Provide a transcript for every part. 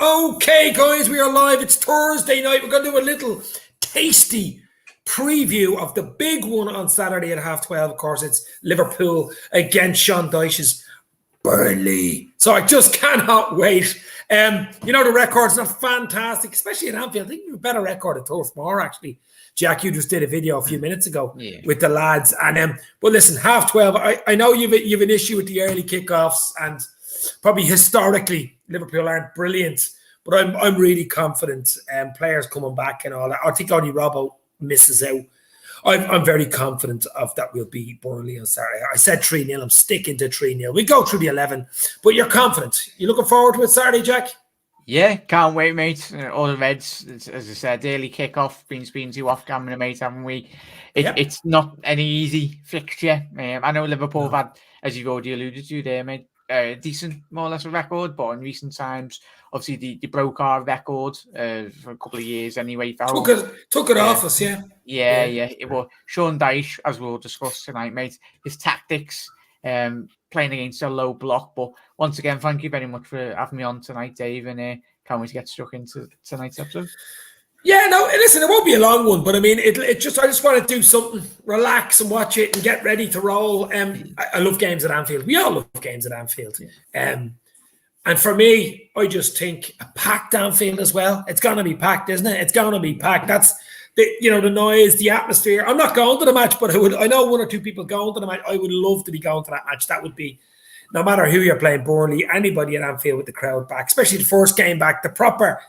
Okay, guys, we are live. It's Thursday night. We're going to do a little tasty preview of the big one on Saturday at 12:30. Of course, it's Liverpool against Sean Dyche's Burnley. So I just cannot wait. The record's not fantastic, especially in Anfield. I think we have a better record at Turf Moor, actually. Jack, you just did a video a few minutes ago with the lads. But listen, 12:30. I know you've an issue with the early kickoffs, and probably historically Liverpool aren't brilliant, but I'm really confident. Players coming back and all that. I think only Robbo misses out. I'm very confident of that we'll beat Burnley on Saturday. I said 3-0. I'm sticking to 3-0. We go through the 11, but you're confident. You looking forward to it Saturday, Jack? Yeah, can't wait, mate. All the Reds, as I said, early kickoff. Been speaking to off camera, mate, haven't we? It's not an easy fixture. I know Liverpool have had, as you've already alluded to there, mate, decent, more or less, a record, but in recent times, obviously, they broke our record for a couple of years anyway. Took it off us, yeah. Yeah. It was Sean Dyche, as we'll discuss tonight, mate. His tactics, playing against a low block. But once again, thank you very much for having me on tonight, Dave, and can't wait to get stuck into tonight's episode. Yeah, no, listen, it won't be a long one, but I mean, I just want to do something, relax and watch it and get ready to roll. I love games at Anfield. We all love games at Anfield. And for me, I just think a packed Anfield as well. It's going to be packed, isn't it? It's going to be packed. That's the noise, the atmosphere. I'm not going to the match, but I know one or two people going to the match. I would love to be going to that match. That would be, no matter who you're playing, Burnley, anybody at Anfield with the crowd back, especially the first game back, the proper,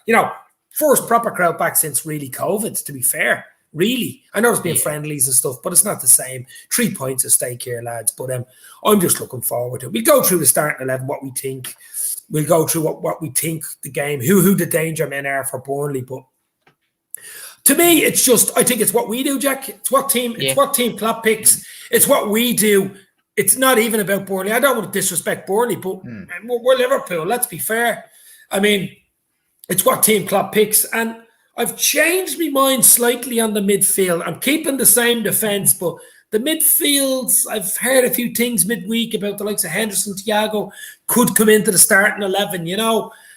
first proper crowd back since really COVID, to be fair. Really. I know there's been friendlies and stuff, but it's not the same. 3 points at stake here, lads. But I'm just looking forward to it. We'll go through the starting 11, what we think. We'll go through what we think the game, who the danger men are for Burnley. But to me, it's just, I think it's what we do, Jack. It's what team Klopp picks. It's what we do. It's not even about Burnley. I don't want to disrespect Burnley, but we're Liverpool. Let's be fair. I mean, it's what team Klopp picks. And I've changed my mind slightly on the midfield. I'm keeping the same defence, but the midfields, I've heard a few things midweek about the likes of Henderson, Thiago could come into the starting 11,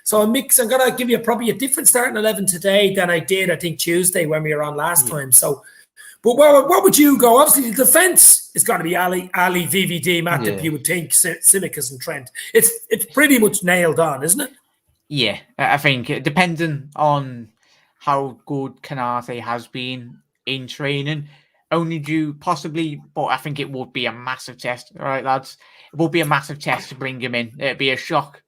So I'm going to give you probably a different starting 11 today than I did, I think, Tuesday when we were on last time. So, but what would you go? Obviously, the defence is going to be Ali, VVD, Matip, you would think, Tsimikas and Trent. It's pretty much nailed on, isn't it? Yeah, I think depending on how good Canate has been in training, only due possibly, but I think it would be a massive test. All right, lads, it would be a massive test to bring him in. It'd be a shock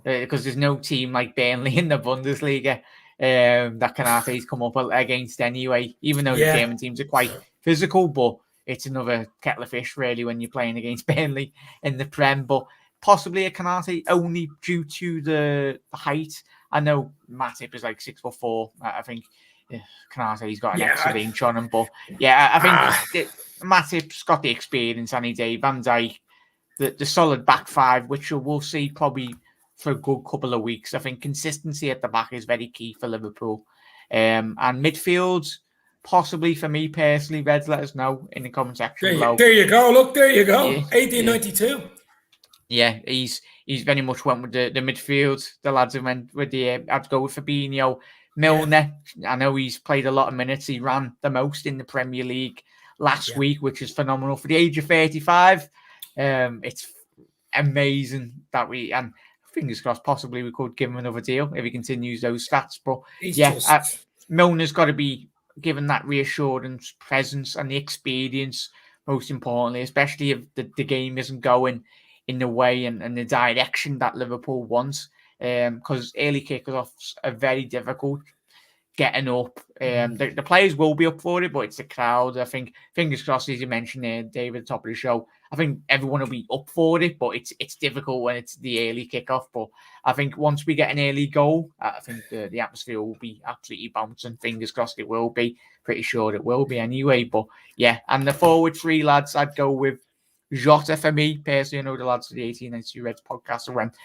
because there's no team like Burnley in the Bundesliga that Canate's come up against anyway. Even though the German teams are quite physical, but it's another kettle of fish really when you're playing against Burnley in the Prem. But possibly a Canate only due to the height. I know Matip is like 6'4". I think Canate's got an extra inch on him, but I think Matip's got the experience, and Van Dijk, the solid back five, which we'll see probably for a good couple of weeks. I think consistency at the back is very key for Liverpool, and midfield possibly for me personally. Reds, let us know in the comment section below. There you go. Look, there you go. 1892. Yeah, he's very much went with the midfield. The lads who went with I'd go with Fabinho. Milner, I know he's played a lot of minutes. He ran the most in the Premier League last week, which is phenomenal for the age of 35. It's amazing that and fingers crossed, possibly we could give him another deal if he continues those stats. But Milner's got to be given that reassurance, presence, and the experience, most importantly, especially if the game isn't going in the way and the direction that Liverpool wants. Because early kickoffs are very difficult getting up. The players will be up for it, but it's the crowd. I think, fingers crossed, as you mentioned there, David, at the top of the show, I think everyone will be up for it, but it's difficult when it's the early kickoff. But I think once we get an early goal, I think the atmosphere will be absolutely bouncing. Fingers crossed it will be. Pretty sure it will be anyway. But yeah, and the forward three lads, I'd go with Jota for me personally. I know the lads of the 1892 Reds podcast went.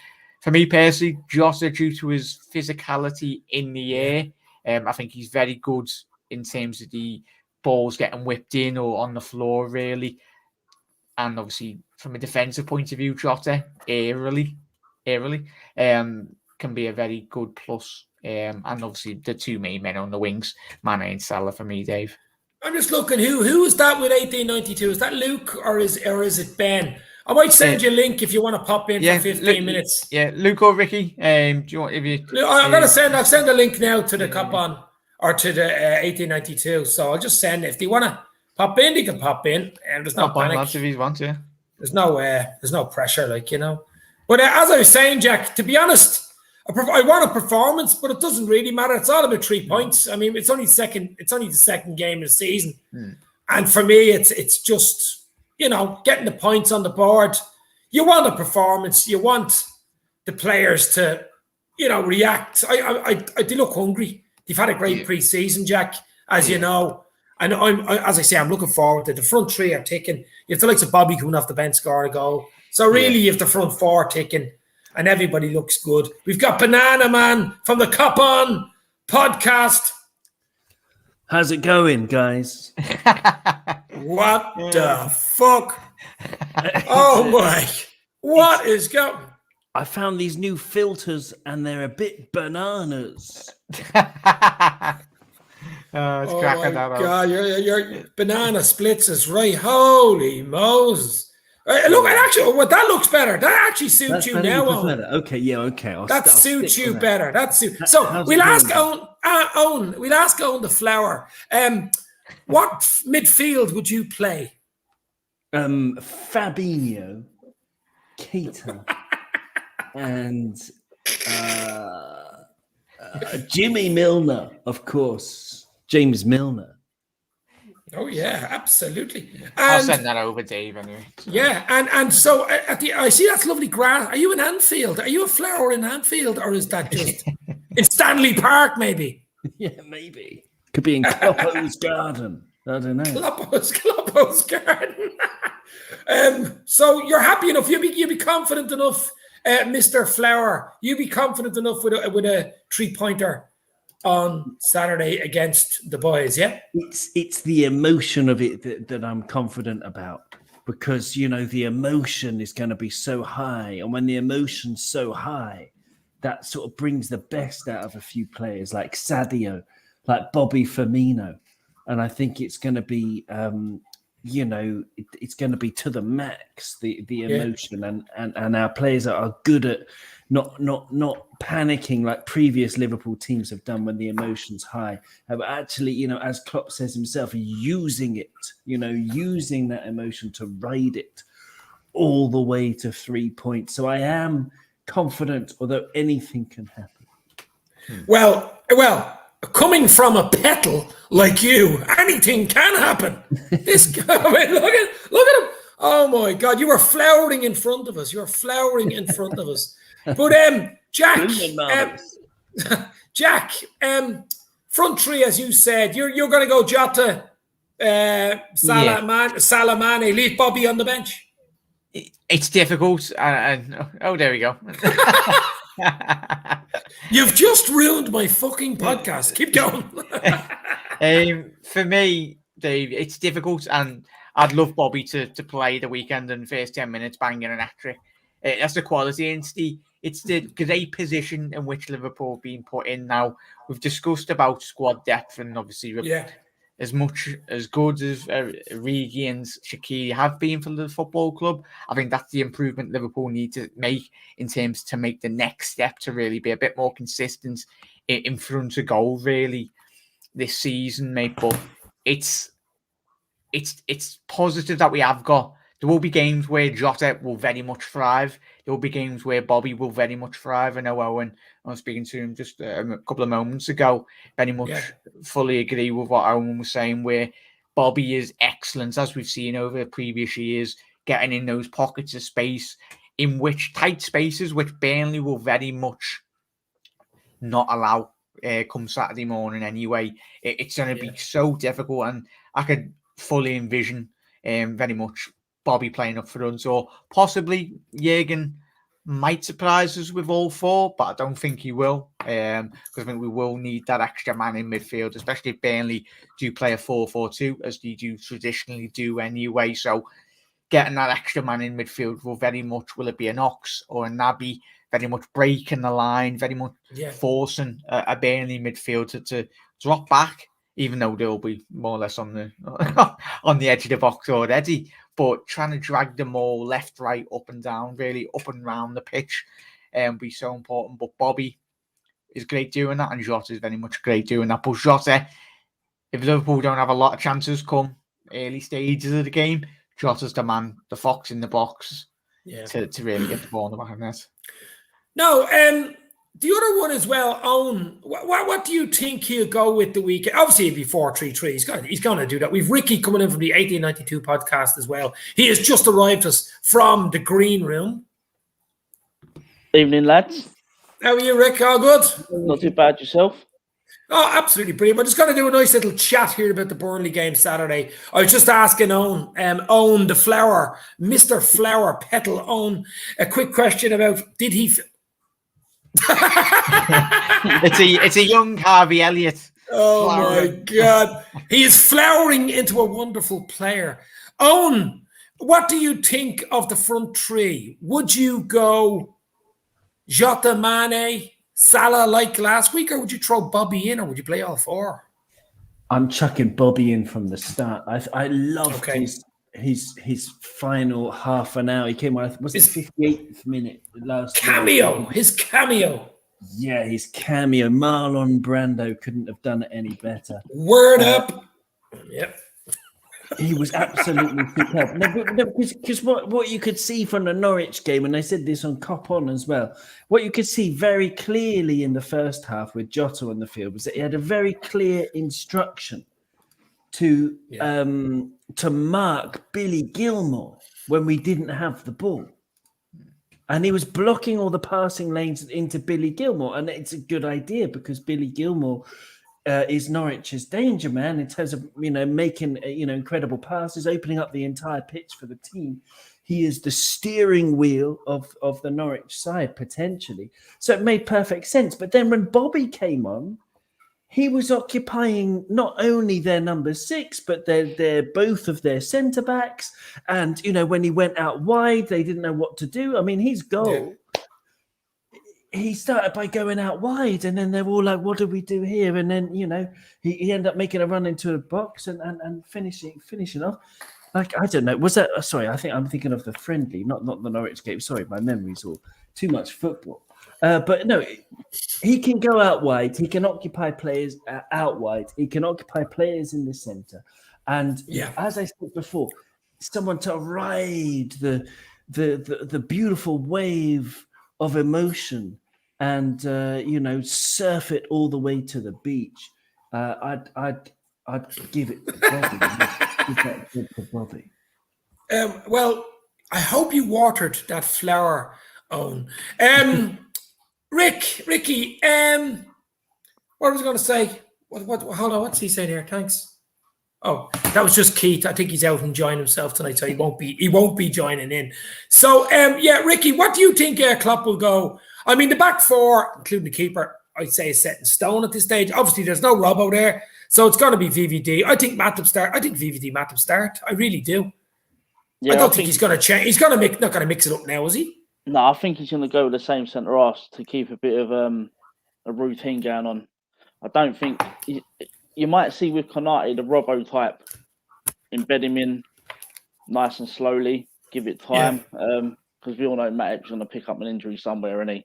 For me personally, Jota, due to his physicality in the air, I think he's very good in terms of the balls getting whipped in or on the floor, really. And obviously, from a defensive point of view, Jota, aerially. can be a very good plus. And obviously the two main men on the wings, Mane and Salah for me, Dave. I'm just looking. Who is that with 1892? Is that Luke or is it Ben? I might send you a link if you want to pop in for 15 minutes. Yeah, Luke or Ricky. Do you want if you? I'm gonna send. I'll send a link now to the Cop On or to the 1892. So I'll just send it. If they want to pop in, they can pop in. And there's no panic. If he wants, yeah. There's no pressure, like, you know. But as I was saying, Jack, to be honest, I want a performance, but it doesn't really matter. It's all about 3 points. I mean, it's only the second game of the season, and for me, it's just, you know, getting the points on the board. You want a performance. You want the players to, you know, react. They look hungry. They've had a great pre-season, Jack, as you know. And as I say, I'm looking forward to it. The front three are ticking. You have the likes of Bobby coming off the bench, scoring a goal. So really, you have the front four ticking, and everybody looks good. We've got Banana Man from the Cop On podcast. How's it going, guys? What the fuck? Oh my! What is going? I found these new filters, and they're a bit bananas. Oh my God! Your banana splits us right. Holy Moses! Look, and actually, that looks better. That actually suits you now, Owen. Okay, yeah, okay. That suits you better. So we'll ask Owen. We'll ask Owen the Flower. What midfield would you play? Fabinho, Keita, and Jimmy Milner, of course. James Milner. Oh yeah, absolutely. And, I'll send that over, Dave. Anyway. Yeah, and so I see that's lovely grass. Are you in Anfield? Are you a Flower in Anfield, or is that just in Stanley Park? Maybe. Yeah, maybe. Could be in Kloppo's garden. I don't know. Kloppo's garden. So you're happy enough. You'll be confident enough, Mr. Flower. You'll be confident enough with a 3-pointer on Saturday against the boys, yeah? It's the emotion of it that I'm confident about, because, you know, the emotion is going to be so high, and when the emotion's so high, that sort of brings the best out of a few players like Sadio, like Bobby Firmino, and I think it's going to be, you know, it's going to be to the max, the emotion, and our players are good at not panicking like previous Liverpool teams have done when the emotion's high. But actually, you know, as Klopp says himself, using it, you know, using that emotion to ride it all the way to 3 points. So I am confident, although anything can happen. Well, coming from a petal like you, anything can happen. This guy, I mean, look at him. Oh my God, you were flowering in front of us. But Jack, front three, as you said, you're going to go Jota, Salah, Mane, leave Bobby on the bench. It's difficult, and there we go. You've just ruined my fucking podcast. Keep going. For me, Dave, it's difficult, and I'd love Bobby to play the weekend and first 10 minutes banging an hat-trick. That's the quality, and it's the great position in which Liverpool have been put in now. We've discussed about squad depth, and obviously as much as good as Origi and Shaqiri have been for the football club, I think that's the improvement Liverpool need to make in terms to make the next step to really be a bit more consistent in front of goal, really, this season, mate. But it's positive that we have got. There will be games where Jota will very much thrive. There will be games where Bobby will very much thrive. I know Owen, I was speaking to him just a couple of moments ago, very much fully agree with what Owen was saying, where Bobby is excellent, as we've seen over the previous years, getting in those pockets of space, in which tight spaces, which Burnley will very much not allow come Saturday morning anyway. It's going to be so difficult, and I could fully envision very much Bobby playing up front, or possibly Jürgen might surprise us with all four, but I don't think he will, because I think we will need that extra man in midfield, especially if Burnley do play a 4-4-2, as they do traditionally do anyway. So getting that extra man in midfield will it be an Ox or a Naby, very much breaking the line, very much forcing a Burnley midfield to drop back, even though they'll be more or less on the on the edge of the box already. But trying to drag them all left, right, up and down, really up and round the pitch, be so important. But Bobby is great doing that, and Jota is very much great doing that. But Jota, if Liverpool don't have a lot of chances come early stages of the game, Jota's the man, the fox in the box, to really get the ball in the back of the net. No, the other one as well, Owen, what do you think he'll go with the weekend? Obviously, it'll be 4-3-3. He's going to do that. We've Ricky coming in from the 1892 podcast as well. He has just arrived us from the green room. Evening, lads. How are you, Rick? All good? Not too bad yourself. Oh, absolutely brilliant. We're just going to do a nice little chat here about the Burnley game Saturday. I was just asking Owen the Flower, Mr. Flower Petal, Owen, a quick question about did he... it's a young Harvey Elliott. Oh my God. He is flowering into a wonderful player. Owen, what do you think of the front three? Would you go Jota, Mane, Salah like last week, or would you throw Bobby in, or would you play all four? I'm chucking Bobby in from the start. I loved his final half an hour. He came on, was it 58th minute last cameo? Week? His cameo. Yeah, his cameo. Marlon Brando couldn't have done it any better. Word up. Yep. He was absolutely superb. No, because what you could see from the Norwich game, and I said this on Cop On as well, what you could see very clearly in the first half with Jota on the field was that he had a very clear instruction to mark Billy Gilmore when we didn't have the ball. And he was blocking all the passing lanes into Billy Gilmore. And it's a good idea because Billy Gilmore is Norwich's danger man in terms of, making, incredible passes, opening up the entire pitch for the team. He is the steering wheel of the Norwich side, potentially. So it made perfect sense. But then when Bobby came on, he was occupying not only their number 6, but they're both of their centre backs. And, when he went out wide, they didn't know what to do. I mean, his goal, he started by going out wide, and then they were all like, what do we do here? And then, he ended up making a run into a box and finishing off. Like, I don't know. Was that, sorry, I think I'm thinking of the friendly, not the Norwich game. Sorry, my memory's all too much football. But no, he can go out wide. He can occupy players out wide. He can occupy players in the centre. And as I said before, someone to ride the beautiful wave of emotion and surf it all the way to the beach. I'd give it to Bobby. Well, I hope you watered that flower, Owen. Ricky, what was I going to say? What? Hold on, what's he saying here? Thanks. Oh, that was just Keith. I think he's out enjoying himself tonight, so he won't be joining in. So, Ricky, what do you think Klopp will go? I mean, the back four, including the keeper, I'd say is set in stone at this stage. Obviously, there's no Robbo there, so it's going to be VVD. I think Matip start. I think VVD Matip start. I really do. Yeah, I don't think he's going to change. He's not going to mix it up now, is he? No, I think he's going to go with the same centre half to keep a bit of a routine going on. I don't think you might see with Konate the Robbo type, embed him in nice and slowly, give it time, because we all know Matip's going to pick up an injury somewhere, isn't he?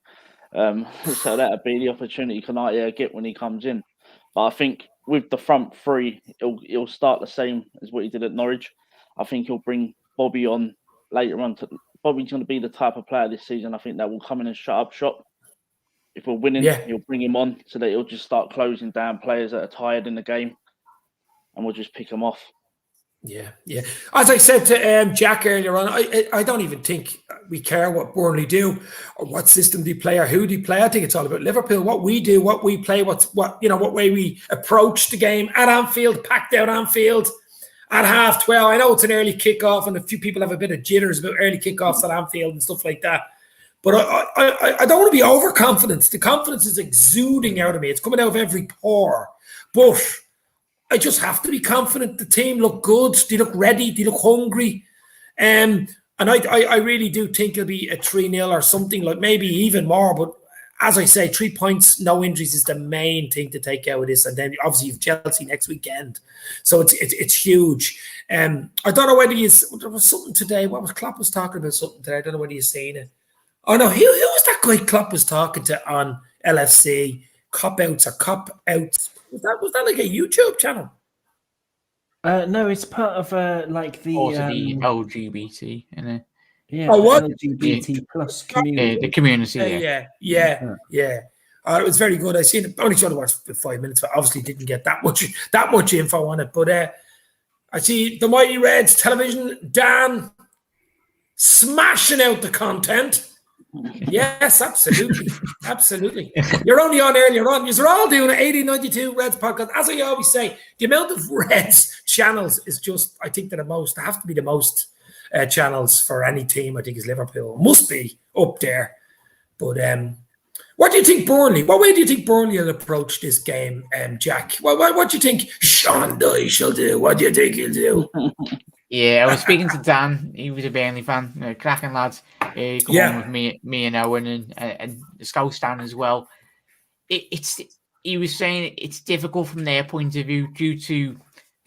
So that'd be the opportunity Konate get when he comes in. But I think with the front three, he'll start the same as what he did at Norwich. I think he'll bring Bobby on later on. Bobby's going to be the type of player this season, I think, that will come in and shut up shop. If we're winning, he'll bring him on so that he'll just start closing down players that are tired in the game, and we'll just pick them off. Yeah. As I said to Jack earlier on, I don't even think we care what Burnley do or what system they play or who they play. I think it's all about Liverpool, what we do, what we play, what way we approach the game at Anfield, packed out Anfield. At 12:30, I know it's an early kickoff, and a few people have a bit of jitters about early kickoffs at Anfield and stuff like that. But I don't want to be overconfident. The confidence is exuding out of me. It's coming out of every pore. But I just have to be confident. The team look good. They look ready. They look hungry. And And I really do think it'll be a 3-0 or something, like maybe even more. But as I say, 3 points, no injuries is the main thing to take out of this. And then obviously you've Chelsea next weekend. So it's huge. I don't know whether there was something today. What was Klopp was talking about something today? I don't know whether you've seen it. Oh no, who was that guy Klopp was talking to on LFC? Cop-outs or cop-outs. Was that like a YouTube channel? No, it's part of like the Also the LGBT, innit? Yeah, Oh, what? LGBT plus community. The community, yeah. It was very good. I seen it. Only tried to watch for 5 minutes, but obviously didn't get that much info on it. But I see the Mighty Reds television. Dan smashing out the content. Yes, absolutely. You're only on earlier on. You're all doing an 1892 Reds podcast. As I always say, the amount of Reds channels is just, I think, they're the most. They have to be the most channels for any team. I think is Liverpool. Must be up there. But what do you think Burnley? What way do you think Burnley will approach this game, Jack? What do you think Sean Dyche will do? What do you think he'll do? Yeah, I was speaking to Dan. He was a Burnley fan, cracking lads. Come on with me and Owen and the Scout Stan as well. He was saying it's difficult from their point of view due to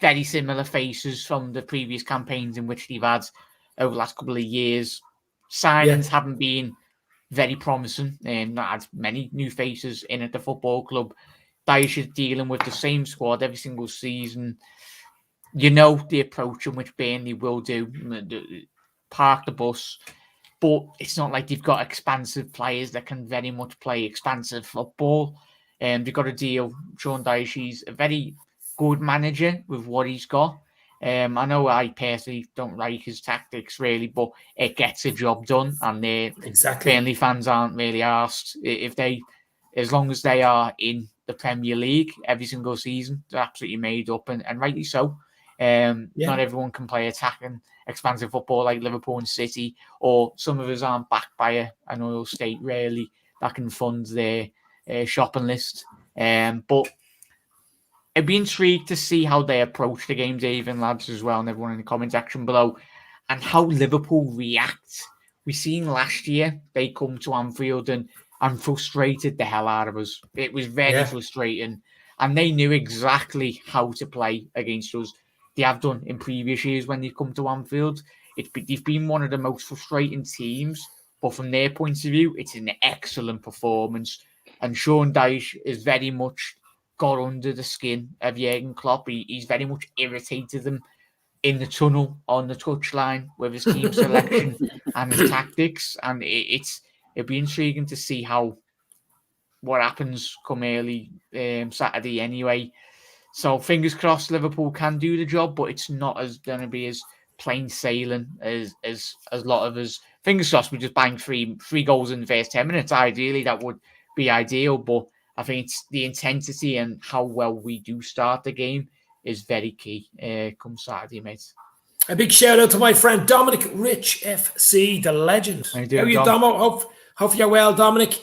very similar faces from the previous campaigns in which they've had over the last couple of years. Signings haven't been very promising and not had many new faces in at the football club. Dyche is dealing with the same squad every single season. You know the approach in which Burnley will do, park the bus, but it's not like they've got expansive players that can very much play expansive football. They've got to deal. Sean Dyche, he's a very good manager with what he's got. I know I personally don't like his tactics really, but it gets a job done, and Burnley fans aren't really asked if they, as long as they are in the Premier League every single season, they're absolutely made up, and rightly so. Not everyone can play attacking, expansive football like Liverpool and City, or some of us aren't backed by an oil state really that can fund their shopping list. But I'd be intrigued to see how they approach the game, Dave and lads as well, and everyone in the comment section below, and how Liverpool react. We seen last year they come to Anfield and frustrated the hell out of us. It was very frustrating, and they knew exactly how to play against us. They have done in previous years when they've come to Anfield. They've been one of the most frustrating teams, but from their point of view, it's an excellent performance. And Sean Dyche is very much got under the skin of Jurgen Klopp. He's very much irritated them in the tunnel on the touchline with his team selection and his tactics. And it'll be intriguing to see what happens come early Saturday anyway. So fingers crossed Liverpool can do the job, but it's not going to be as plain sailing as a lot of us. Fingers crossed we just bang three goals in the first 10 minutes. Ideally, that would be ideal, but I think it's the intensity and how well we do start the game is very key come Saturday, mate. A big shout out to my friend Dominic Rich FC, the legend. How are you, Domo? Hope you're well, Dominic.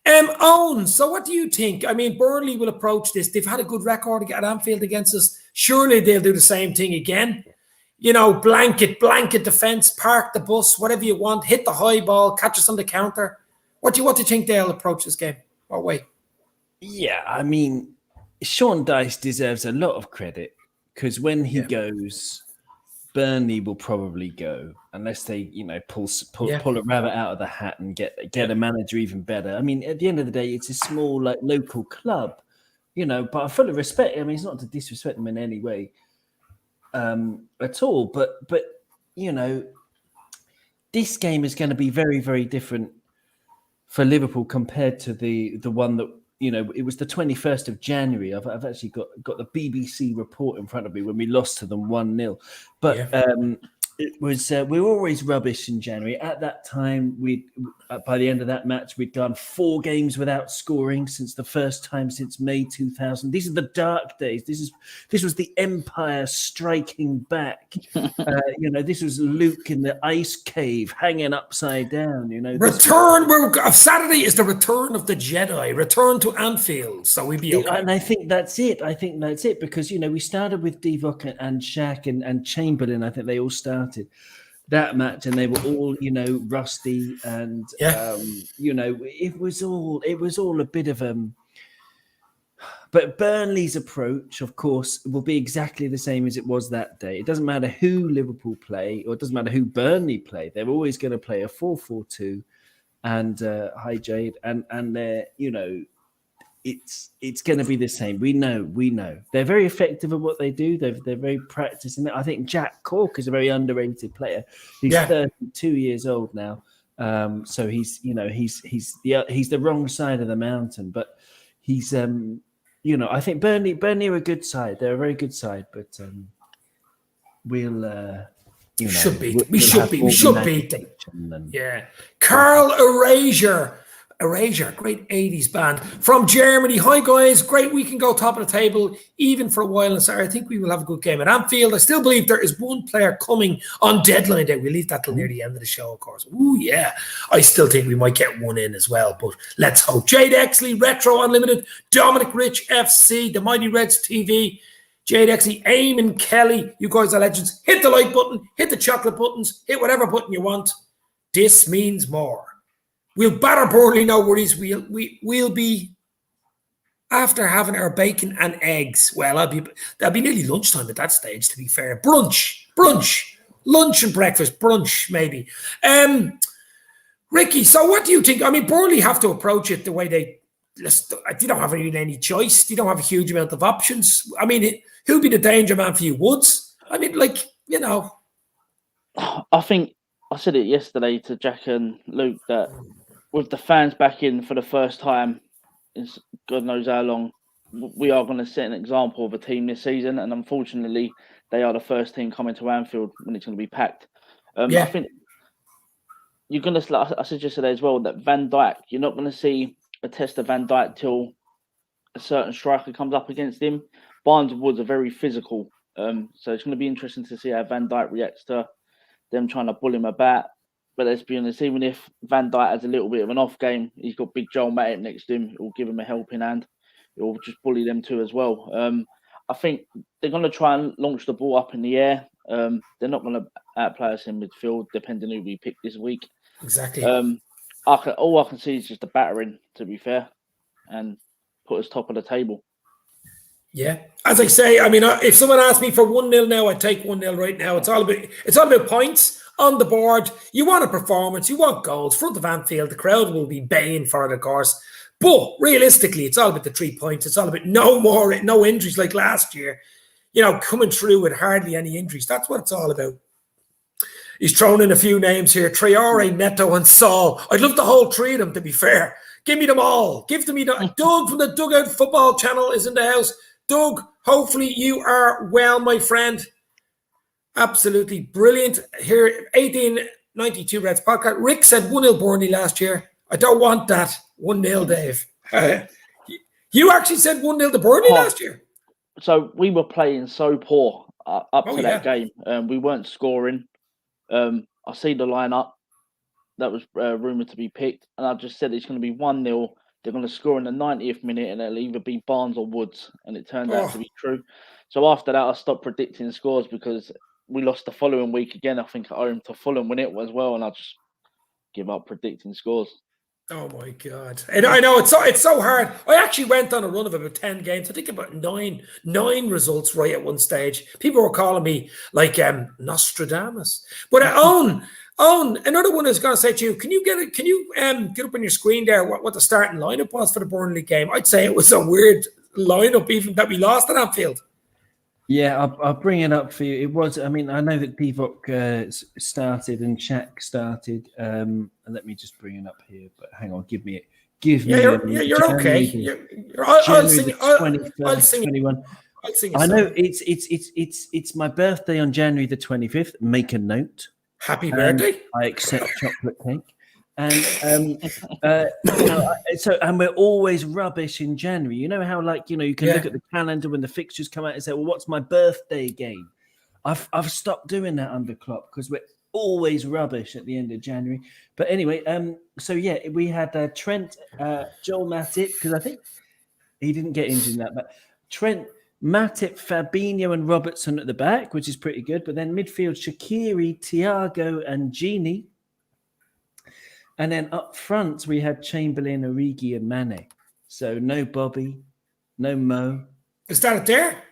Owen, so what do you think? I mean, Burnley will approach this. They've had a good record at Anfield against us. Surely they'll do the same thing again. You know, blanket defence, park the bus, whatever you want, hit the high ball, catch us on the counter. What do you think they'll approach this game? What way? Yeah, I mean, Sean Dyche deserves a lot of credit because when he goes, Burnley will probably go unless they, pull a rabbit out of the hat and get a manager even better. I mean, at the end of the day, it's a small local club, But I fully respect. I mean, it's not to disrespect them in any way at all. But this game is going to be very, very different for Liverpool compared to the one that. It was the 21st of January. I've actually got the BBC report in front of me when we lost to them 1-0. But it was we were always rubbish in January. At that time, by the end of that match, we'd gone 4 games without scoring since the first time since May 2000. These are the dark days. This was the Empire striking back. This was Luke in the ice cave hanging upside down. Saturday is the return of the Jedi. Return to Anfield. So we'd be okay. And I think that's it because we started with Divock and Shaq and Chamberlain. I think they all started. that match, and they were all, rusty, and Yeah. it was all a bit of But Burnley's approach, of course, will be exactly the same as it was that day. It doesn't matter who Liverpool play, or it doesn't matter who Burnley play. They're always going to play a 4-4-2, and hi Jade, and they're it's going to be the same. We know they're very effective at what they do. They're very practiced in it. I think Jack Cork is a very underrated player. He's 32 years old now, so he's the wrong side of the mountain, but he's I think Burnley are a good side. They're a very good side, but we'll we should beat them. Yeah. Carl Erasure, great 80s band from Germany. Hi guys, great we can go top of the table even for a while. And sorry, I think we will have a good game at Anfield. I still believe there is one player coming on deadline day. We'll leave that till near the end of the show, of course. Ooh, yeah. I still think we might get one in as well, but let's hope. Jade Exley, Retro Unlimited, Dominic Rich, FC, The Mighty Reds TV, Jade Exley, Eamon Kelly, you guys are legends. Hit the like button, hit the chocolate buttons, hit whatever button you want. This means more. We'll batter Burnley, no worries. We'll be after having our bacon and eggs. Well, that'll be nearly lunchtime at that stage, to be fair. Brunch, lunch and breakfast, brunch maybe. Ricky, so what do you think? I mean, Burnley have to approach it the way they don't have really any choice. They don't have a huge amount of options. I mean, who'll be the danger man for you? Woods? I mean, I think I said it yesterday to Jack and Luke that with the fans back in for the first time in God knows how long, we are going to set an example of a team this season. And unfortunately, they are the first team coming to Anfield when it's going to be packed. I think you're going to, like I said yesterday as well, that Van Dijk, you're not going to see a test of Van Dijk till a certain striker comes up against him. Barnes and Woods are very physical. So it's going to be interesting to see how Van Dijk reacts to them trying to bull him about. But let's be honest, even if Van Dijk has a little bit of an off game, he's got big Joel Matip next to him. It will give him a helping hand. It will just bully them too as well. I think they're going to try and launch the ball up in the air. They're not going to outplay us in midfield, depending who we pick this week. Exactly. All I can see is just a battering, to be fair, and put us top of the table. Yeah, as I say, I mean, if someone asked me for 1-0 now, I'd take 1-0 right now. It's all about points on the board. You want a performance, you want goals. Front of Anfield, the crowd will be baying for it, of course. But realistically, it's all about the 3 points. It's all about no injuries like last year. Coming through with hardly any injuries. That's what it's all about. He's thrown in a few names here: Traore, Neto, and Saul. I'd love the whole three of them, to be fair. Give me them all. Give to me. Doug from the Dugout Football Channel is in the house. Doug, hopefully you are well, my friend. Absolutely brilliant. Here, 1892 Reds podcast. Rick said 1-0 Burnley last year. I don't want that. 1-0, Dave. You actually said 1-0 to Burnley last year. So we were playing so poor up to that game. We weren't scoring. I see the lineup that was rumoured to be picked, and I just said it's going to be 1-0. They're going to score in the 90th minute, and it'll either be Barnes or Woods, and it turned out to be true. So after that, I stopped predicting scores because we lost the following week again. I think at home to Fulham when it was well, and I just give up predicting scores. Oh my God! And I know it's so hard. I actually went on a run of about 10 games. I think about nine results right at one stage. People were calling me like Nostradamus. But Owen, another one is going to say to you, can you get up on your screen there what the starting lineup was for the Burnley game? I'd say it was a weird lineup, even that we lost at Anfield. Yeah, I'll bring it up for you. It was, I mean, I know that Divock started and Shaq started. Let me just bring it up here, but hang on, give me it. You're okay. I'll sing it. 21. I'll sing it. I know it's my birthday on January the 25th. Make a note. Happy birthday! I accept chocolate cake, and and we're always rubbish in January. You know how you can look at the calendar when the fixtures come out and say, "Well, what's my birthday game?" I've stopped doing that under Klopp because we're always rubbish at the end of January. But anyway, we had Trent, Joel Matip, because I think he didn't get injured in that, but Trent, Matip, Fabinho, and Robertson at the back, which is pretty good. But then midfield, Shaqiri, Thiago, and Gini. And then up front, we had Chamberlain, Origi, and Mane. So no Bobby, no Mo. Is that it there?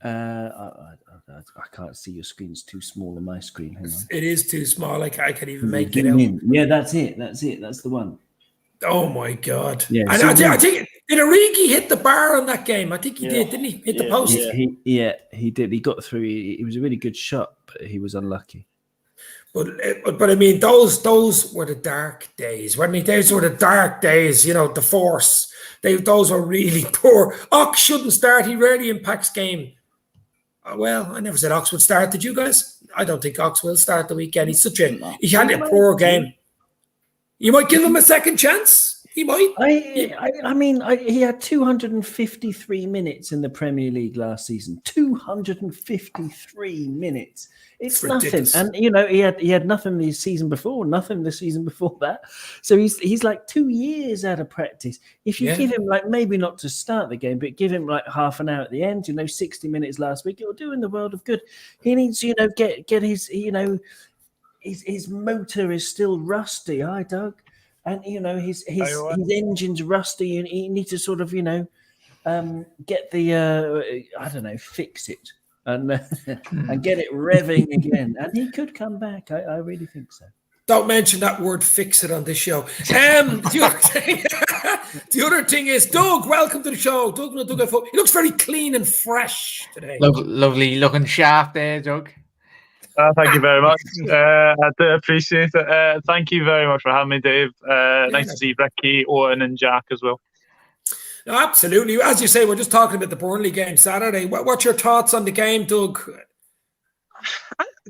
I can't see your screen. It's too small on my screen. Hang on. It is too small. I can't even make it out. Yeah, that's it. That's the one. Oh my God! Yeah, and I think did Origi hit the bar on that game? I think he did, didn't he? Hit the post. He did. He got through. It was a really good shot, but he was unlucky. But I mean, those were the dark days, weren't they? Those were the dark days. You know, the force. Those were really poor. Ox shouldn't start. He rarely impacts game. Well, I never said Ox would start. Did you guys? I don't think Ox will start the weekend. He had a poor game. You might give him a second chance. He might. I mean, he had 253 minutes in the Premier League last season. 253 minutes. It's nothing. Ridiculous. And he had nothing the season before, nothing the season before that. So he's like 2 years out of practice. If you give him maybe not to start the game, but give him half an hour at the end, 60 minutes last week, it'll do in the world of good. He needs, get his, his motor is still rusty. Hi, Doug. And his engine's rusty, and he needs to sort of get the fix it and get it revving again. And he could come back. I really think so. Don't mention that word "fix it" on this show. The other thing is, Doug, welcome to the show. Doug, he looks very clean and fresh today. Lovely looking sharp there, Doug. Thank you very much. I do appreciate it. Thank you very much for having me, Dave. Nice to see Ricky, Owen, and Jack as well. No, absolutely. As you say, we're just talking about the Burnley game Saturday. What's your thoughts on the game, Doug?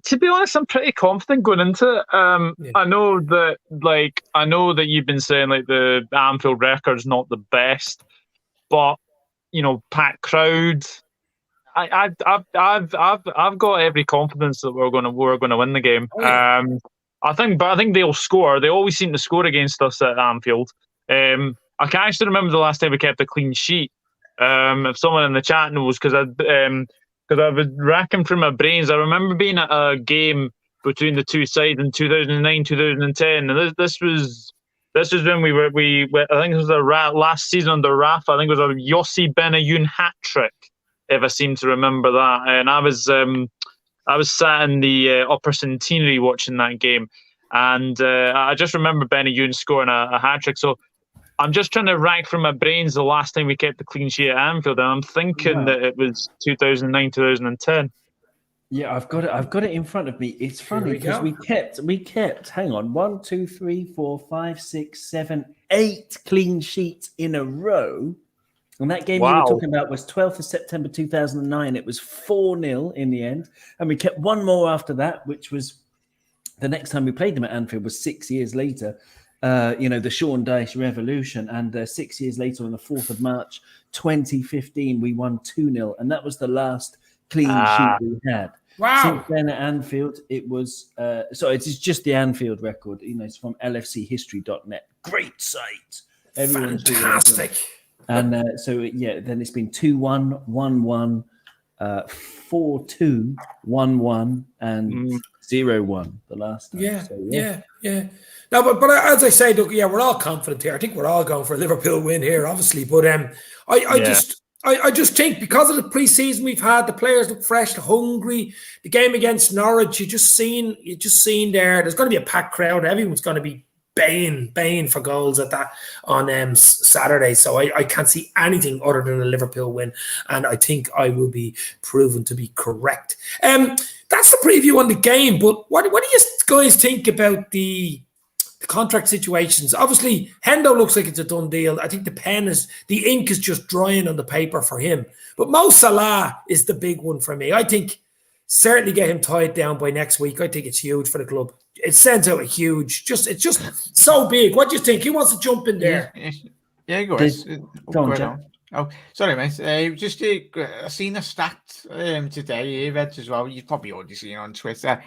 To be honest, I'm pretty confident going into it. I know that you've been saying the Anfield record's not the best, but packed crowd. I've got every confidence that we're going to win the game. Oh, yeah. I think they'll score. They always seem to score against us at Anfield. I can actually remember the last time we kept a clean sheet. If someone in the chat knows, because I was racking through my brains. I remember being at a game between the two sides in 2009, 2010, and this was when we I think it was the last season under Rafa. I think it was a Yossi Benayoun hat trick, if I seem to remember that. And I was sat in the upper centenary watching that game, and I just remember Benayoun scoring a hat trick. So I'm just trying to rack from my brains the last time we kept the clean sheet at Anfield, and I'm thinking that it was 2009, 2010. Yeah, I've got it in front of me. It's funny because we kept. Hang on, 1, 2, 3, 4, 5, 6, 7, 8 clean sheets in a row. And that game you were talking about was 12th of September 2009. It was 4-0 in the end. And we kept one more after that, which was the next time we played them at Anfield was 6 years later. The Sean Dyche revolution. And 6 years later, on the 4th of March 2015, we won 2-0. And that was the last clean sheet we had. Wow. Since then at Anfield, it was... it's just the Anfield record. It's from lfchistory.net. Great site. Everyone's fantastic. And then it's been 2-1, 1-1, 4-2, 1-1, and 0-1 the last time. Yeah. No, but as I say, Doug, we're all confident here. I think we're all going for a Liverpool win here, obviously. But I just think because of the pre-season we've had, the players look fresh, hungry. The game against Norwich, you just seen there. There's going to be a packed crowd. Everyone's going to be baying for goals at that on Saturday. So I can't see anything other than a Liverpool win, and I think I will be proven to be correct. That's the preview on the game. But what do you guys think about the contract situations? Obviously, Hendo looks like it's a done deal. I think the ink is just drying on the paper for him. But Mo Salah is the big one for me. I think certainly get him tied down by next week. I think it's huge for the club. It sends out a huge, it's just so big. What do you think? Who wants to jump in there? Yeah, go on. Oh, sorry, mate. I seen a stat today, Ed, as well. You've probably already seen it on Twitter.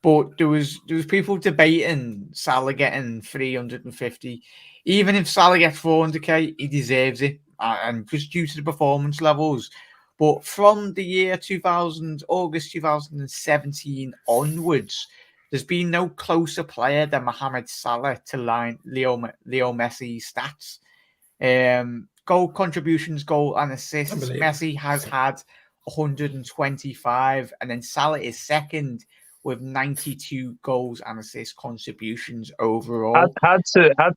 But there was people debating Salah getting 350. Even if Salah gets 400k, he deserves it. And just due to the performance levels. But from the year 2000, August 2017 onwards, there's been no closer player than Mohamed Salah to line Leo Messi's stats. Goal contributions, goal and assists. Messi has had 125, and then Salah is second with 92 goals and assist contributions overall. Had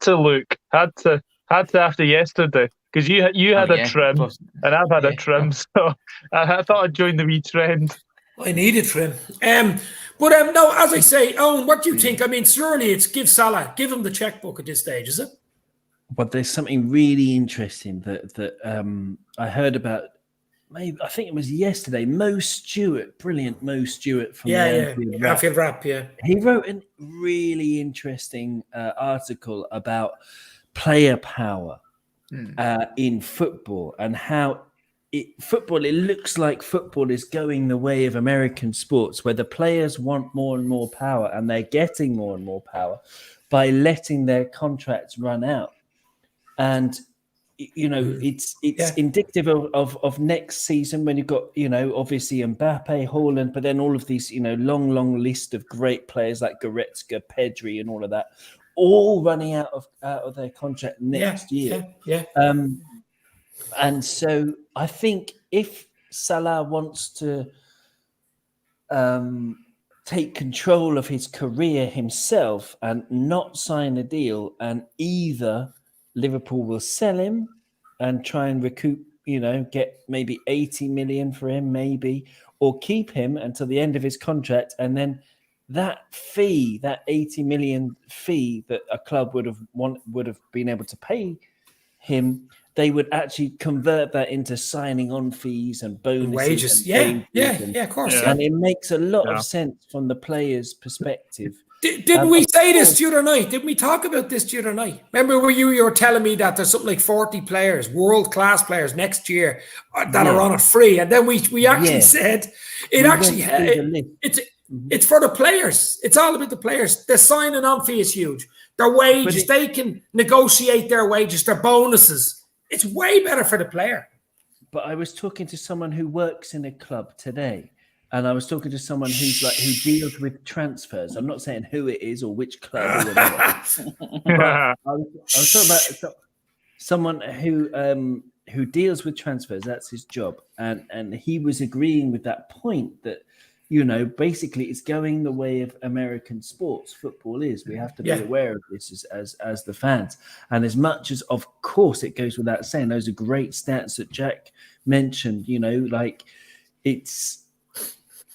to look after yesterday, because you had a trim and I've had a trim, so I thought I'd join the wee trend. I need a trim. But no, as I say, Owen, what do you think? I mean, surely it's give him the checkbook at this stage, is it? But there's something really interesting that I heard about. Maybe I think it was yesterday. Brilliant Mo Stewart from Anfield Rap. Yeah, he wrote a really interesting article about player power in football and how it looks like football is going the way of American sports, where the players want more and more power, and they're getting more and more power by letting their contracts run out. And it's indicative of next season, when you've got, obviously Mbappe, Haaland, but then all of these, long list of great players like Goretzka, Pedri, and all of that, all running out of their contract next year. And so I think if Salah wants to take control of his career himself and not sign a deal, and either Liverpool will sell him and try and recoup, get maybe 80 million for him, maybe, or keep him until the end of his contract. And then that fee, that 80 million fee that a club would have been able to pay him, they would actually convert that into signing on fees and bonuses. Wages. Of course. And it makes a lot of sense from the player's perspective. Didn't we say this the other night? Didn't we talk about this the other night? Remember where you were telling me that there's something like 40 players, world-class players next year that are on it free? And then we actually said it's for the players. It's all about the players. The signing on fee is huge. Their wages, they can negotiate their wages, their bonuses. It's way better for the player. But I was talking to someone who works in a club today, and I was talking to someone who deals with transfers. I'm not saying who it is or which club or whatever. I was talking about someone who deals with transfers. That's his job, and he was agreeing with that point that, basically it's going the way of American sports. Football is. We have to be aware of this as the fans. And as much as, of course, it goes without saying, those are great stats that Jack mentioned,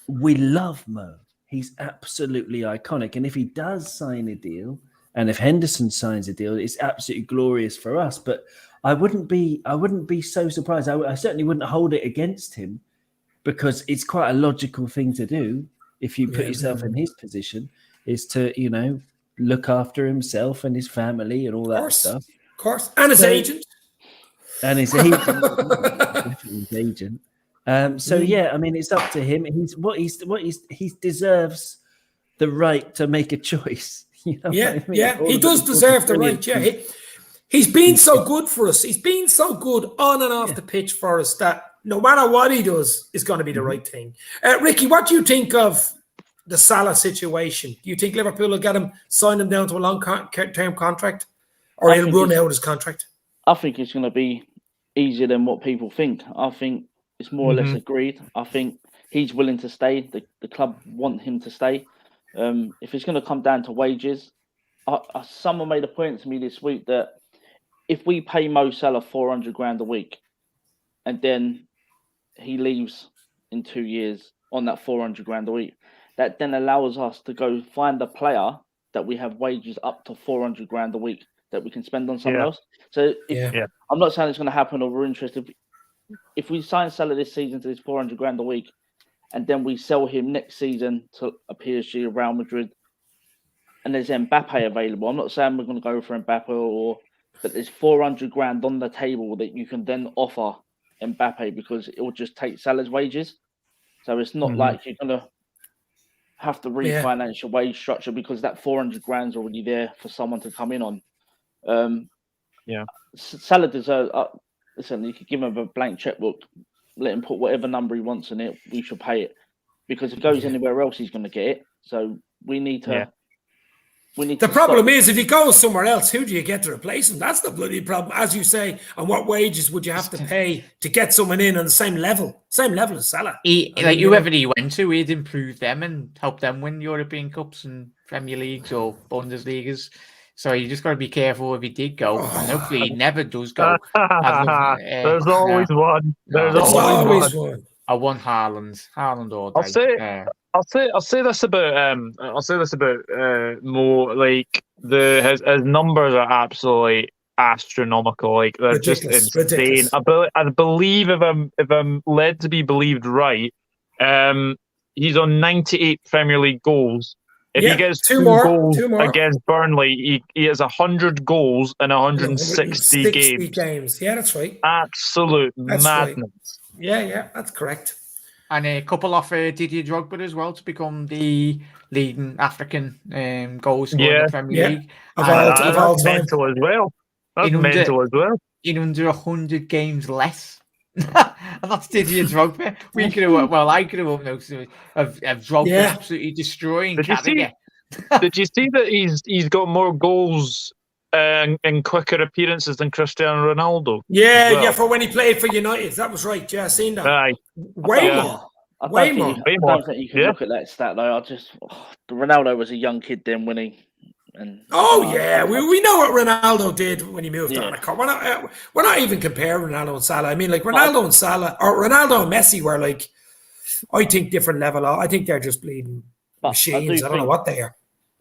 we love Mo. He's absolutely iconic. And if he does sign a deal, and if Henderson signs a deal, it's absolutely glorious for us. But I wouldn't be so surprised. I certainly wouldn't hold it against him, because it's quite a logical thing to do if you put yourself in his position, is to, look after himself and his family and all that stuff. Of course. And his agent. And his agent. Definitely his agent. It's up to him. He deserves the right to make a choice. He does deserve the right. Yeah. He's been so good for us. He's been so good on and off the pitch for us that no matter what he does, is going to be the right thing. Ricky, what do you think of the Salah situation? Do you think Liverpool will get him, sign him down to a long-term contract, or he'll run out his contract? I think it's going to be easier than what people think. I think it's more or less agreed. I think he's willing to stay. The club want him to stay. If it's going to come down to wages, someone made a point to me this week that if we pay Mo Salah 400 grand a week, and then he leaves in 2 years on that 400 grand a week, that then allows us to go find a player that we have wages up to 400 grand a week that we can spend on someone else. So I'm not saying it's going to happen, or we're interested. If we sign Salah this season to this 400 grand a week, and then we sell him next season to a PSG or Real Madrid, and there's Mbappe available, I'm not saying we're going to go for Mbappe, but there's 400 grand on the table that you can then offer Mbappe, because it will just take Salah's wages. So it's not like you're going to have to refinance your wage structure, because that 400 grand is already there for someone to come in on. Salah deserves. Listen, you could give him a blank checkbook. let him put whatever number he wants in it. We should pay it because if it goes anywhere else, he's going to get it. So we need to. Yeah. The problem is, if he goes somewhere else, who do you get to replace him? That's the bloody problem, as you say. And what wages would you have to pay to get someone in on the same level as Salah? Whoever he went to, he'd improve them and help them win European Cups and Premier Leagues or Bundesligas. So you just got to be careful if he did go, and hopefully he never does go. There's always one. There's always one. I want Haaland all day. I'll say this about Mo. Like his numbers are absolutely astronomical. Like they're Ridiculous, just insane. ridiculous. I believe if I'm led to be believed right, he's on 98 Premier League goals. If he gets two more against Burnley, he has 100 goals in 160 games. Yeah, that's right. Absolute madness. Right. Yeah, that's correct. And a couple off Didier Drogba as well to become the leading African goal scorer in the Premier League. That's mental as well. That's mental as well. In under 100 games less. And that's Didier Drogba. I could have up noticed of Drogba absolutely destroying Carragher. Did you see that he's got more goals and quicker appearances than Cristiano Ronaldo? Yeah, for when he played for United. That was right. Yeah, I seen that. Aye. Way more. I don't think you can look at that stat though. Ronaldo was a young kid then when he. We know what Ronaldo did when he moved on. We're not even comparing Ronaldo and Salah. I mean, like Ronaldo and Salah, or Ronaldo and Messi were like, I think different level. I think they're just bleeding machines. I don't know what they are.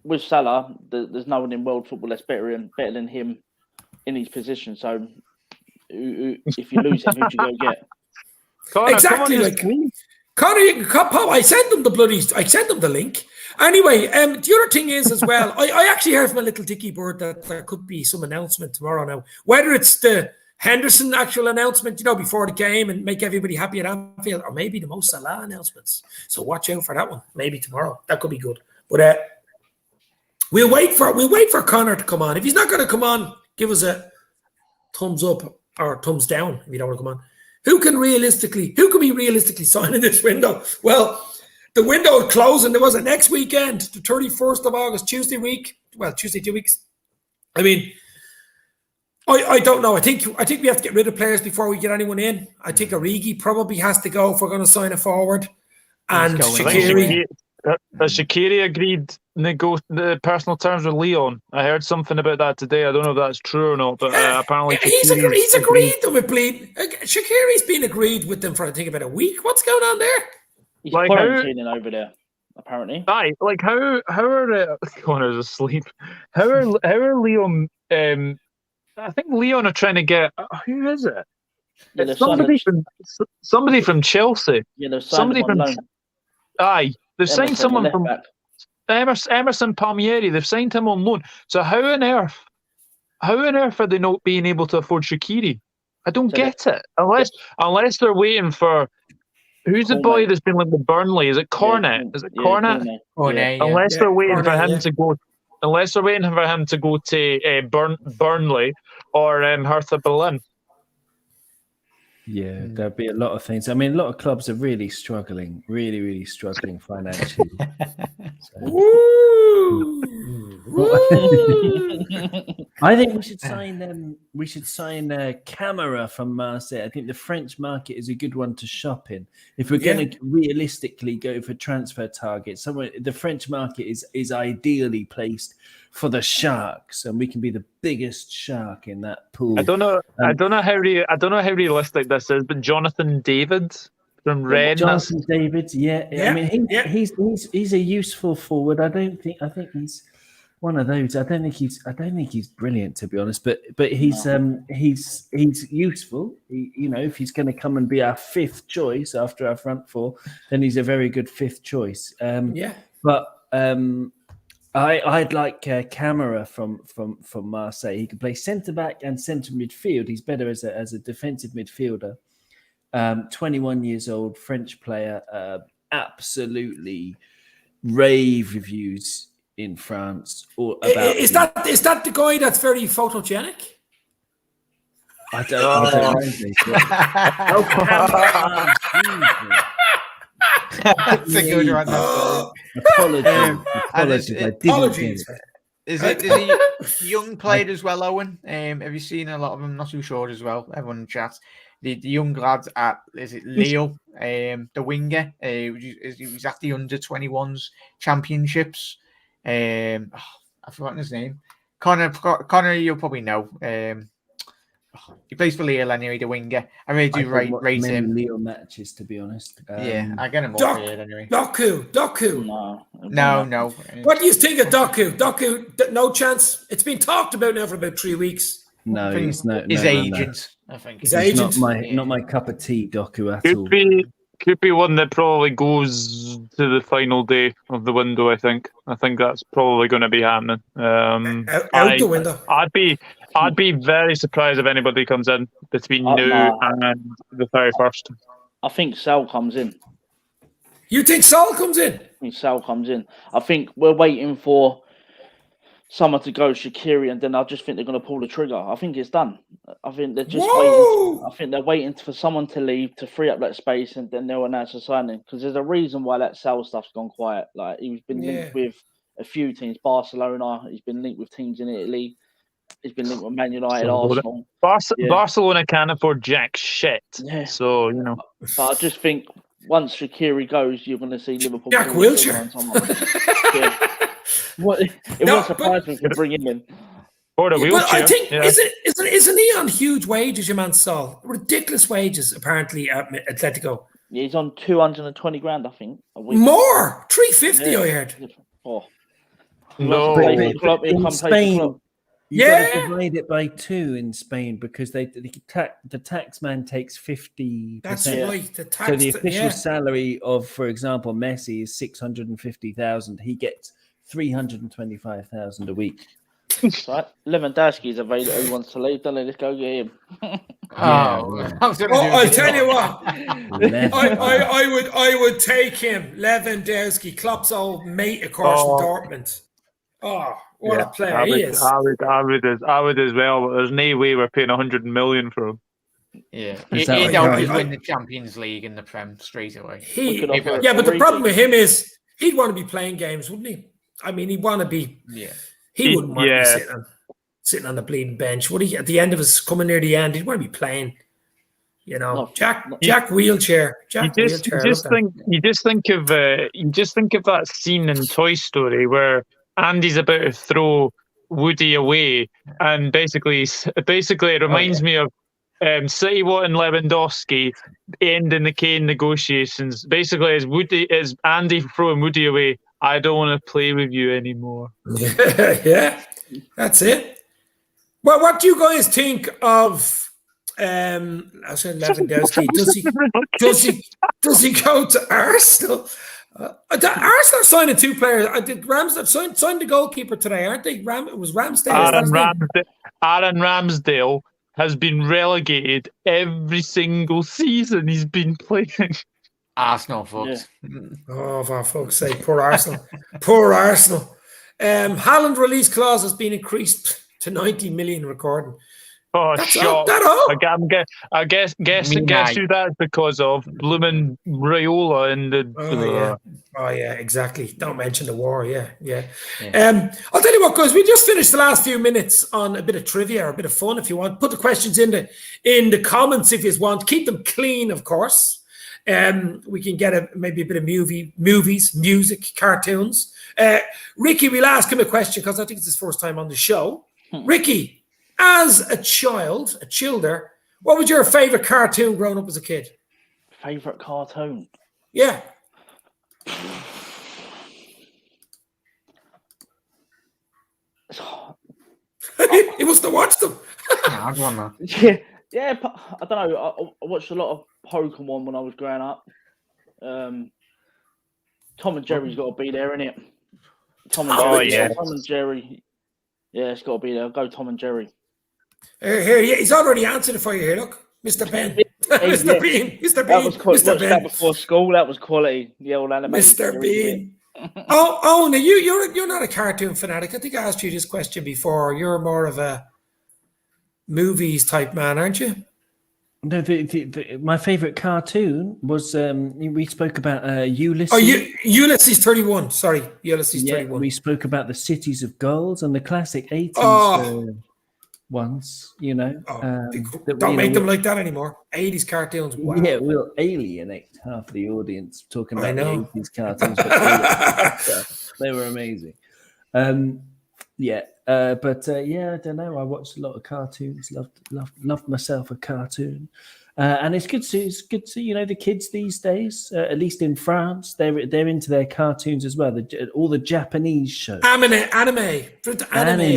With Salah, there's no one in world football that's better than him in his position. So if you lose him, who'd you go get? Connor, exactly. Connor, I sent them the link. Anyway, the other thing is as well, I actually heard from a little dicky bird that there could be some announcement tomorrow now. Whether it's the Henderson actual announcement, before the game and make everybody happy at Anfield, or maybe the Mo Salah announcements. So watch out for that one. Maybe tomorrow. That could be good. But we'll wait for Connor to come on. If he's not going to come on, give us a thumbs up or thumbs down if you don't want to come on. Who can be realistically signing this window? Well, the window is closing. There was a next weekend, the 31st of August, Tuesday week. Well, Tuesday 2 weeks. I mean, I don't know. I think we have to get rid of players before we get anyone in. I think Origi probably has to go if we're going to sign a forward. And Shaqiri. Has Shaqiri agreed the personal terms with Leon? I heard something about that today. I don't know if that's true or not, but apparently he's agreed with Bleed. Shaqiri's been agreed with them for I think about a week. What's going on there? He's quarantining over there, apparently. Aye, like how are Connor's asleep? How are Leon? I think Leon are trying to get who is it? Yeah, it's somebody from Chelsea. Yeah, there's somebody from. Aye, they've signed someone from Emerson Palmieri. They've signed him on loan. So how on earth are they not being able to afford Shaqiri? I don't get it. Unless they're waiting for. Who's the boy that's been linked with Burnley? Is it Cornet? Is it Cornet? Cornet. Unless they're waiting for him to go. Unless they're waiting for him to go to Burnley or Hertha Berlin. Yeah, there'll be a lot of things. I mean, a lot of clubs are really struggling, really struggling financially. I think we should sign them. We should sign Camera from Marseille. I think the French market is a good one to shop in. If we're going to realistically go for transfer targets, the French market is ideally placed for the Sharks, and we can be the biggest shark in that pool. I don't know how realistic this is, but Jonathan David from Rennes. Jonathan David, I mean, he's a useful forward. I think he's one of those. I don't think he's brilliant, to be honest, but he's useful. If he's going to come and be our fifth choice after our front four, then he's a very good fifth choice. I'd like Camera from Marseille. He can play centre back and centre midfield. He's better as a defensive midfielder. 21 years old, French player. Absolutely rave reviews in France. Is that the guy that's very photogenic? I don't know. Oh, come on. That's a good one. Apologies. I didn't Apologies. get it. Is it young played as well, Owen? Have you seen a lot of them? Not too sure as well. Everyone in chat. The young lad at Leo, the winger, he's at the under-21s championships. I've forgotten his name. Connor, you'll probably know. He plays for Lille anyway, the winger. I really do rate him. Leo matches, to be honest. Yeah, I get him up here anyway. Doku. No. What do you think of Doku? Doku, no chance. It's been talked about now for about 3 weeks. No, he's not. His agent, I think. His agent. Not my cup of tea, Doku, at all. Could be one that probably goes to the final day of the window. I think that's probably going to be happening. Out the window. I'd be very surprised if anybody comes in between now and the 31st. I think Sal comes in. You think Sal comes in? I think Sal comes in. I think we're waiting for someone to go Shaqiri, and then I just think they're going to pull the trigger. I think it's done. I think they're just waiting. I think they're waiting for someone to leave to free up that space, and then they'll announce a signing. Because there's a reason why that Sal stuff's gone quiet. Like, he's been linked with a few teams, Barcelona. He's been linked with teams in Italy. He's been linked with Man United, Arsenal. Barcelona can't afford jack shit. Yeah. So, you know. But I just think once Shaqiri goes, you're going to see Liverpool. Jack Wilshere. It won't surprise me if you bring him in. Or the wheelchair. But I think isn't he on huge wages, your man Saul? Ridiculous wages, apparently, at Atletico. Yeah, he's on 220 grand, I think, a week. More 350. I heard. Oh. No, in Spain. You got to divide it by 2 in Spain because the tax man takes 50%. That's right. So the official salary of, for example, Messi is 650,000. He gets 325,000 a week. Right, Lewandowski's available. He wants to leave. Don't let's go get him. I'll tell you what. I would take him, Lewandowski, Klopp's old mate, of course, from Dortmund. Oh, what a player he is! I would as well. But there's no way we're paying 100 million for him. Yeah, he'd win the Champions League in the Prem straight away. But the problem with him is he'd want to be playing games, wouldn't he? I mean, he'd want to be. Yeah. He wouldn't want to be sitting on the bleeding bench, would he? At the end of his coming near the end, he'd want to be playing. You know, Jack Wheelchair. You just think of that scene in Toy Story where Andy's about to throw Woody away, and basically it reminds me of City wanting Lewandowski ending the Kane negotiations. Basically, as Andy throwing Woody away. I don't want to play with you anymore. Yeah, that's it. Well, what do you guys think of? I said Lewandowski. Does he go to Arsenal? Arsenal signing 2 players. I did Ramsdale signed the goalkeeper today, aren't they? It was Ramsdale. Aaron Ramsdale has been relegated every single season he's been playing. Arsenal, folks. Yeah. Oh, for fuck's sake, poor Arsenal. Poor Arsenal. Haaland release clause has been increased to 90 million recording. Oh, shot. I guess who that's because of blooming Raiola and the. Oh yeah, exactly. Don't mention the war. Yeah. I'll tell you what, guys. We just finished the last few minutes on a bit of trivia or a bit of fun. If you want, put the questions in the comments if you want. Keep them clean, of course. We can get maybe a bit of movies, music, cartoons. Ricky, we'll ask him a question because I think it's his first time on the show. Ricky, as a childer, what was your favorite cartoon growing up as a kid? Favorite cartoon? Yeah. He must have watched them. Yeah, I don't know. I watched a lot of Pokemon when I was growing up. Tom and Jerry's got to be there, innit? Tom and Jerry. Yeah, it's got to be there. I'll go Tom and Jerry. Here, he's already answered it for you. Here, look, Mr. Ben. Mr. Bean. That was quality. Watched that before school. That was quality. The old animation. Mr. Bean. Oh, no, you're not a cartoon fanatic. I think I asked you this question before. You're more of a movies type man, aren't you? No, my favourite cartoon was we spoke about Ulysses. Oh, Ulysses 31. Sorry, Ulysses 31. We spoke about the Cities of Gold and the classic 80s ones, you know. Don't make them like that anymore. 80s cartoons. Wow. Yeah, we'll alienate half the audience talking about the 80s cartoons. But they were amazing. I don't know. I watched a lot of cartoons. Loved myself a cartoon, and it's good to the kids these days. At least in France, they're into their cartoons as well. All the Japanese shows, anime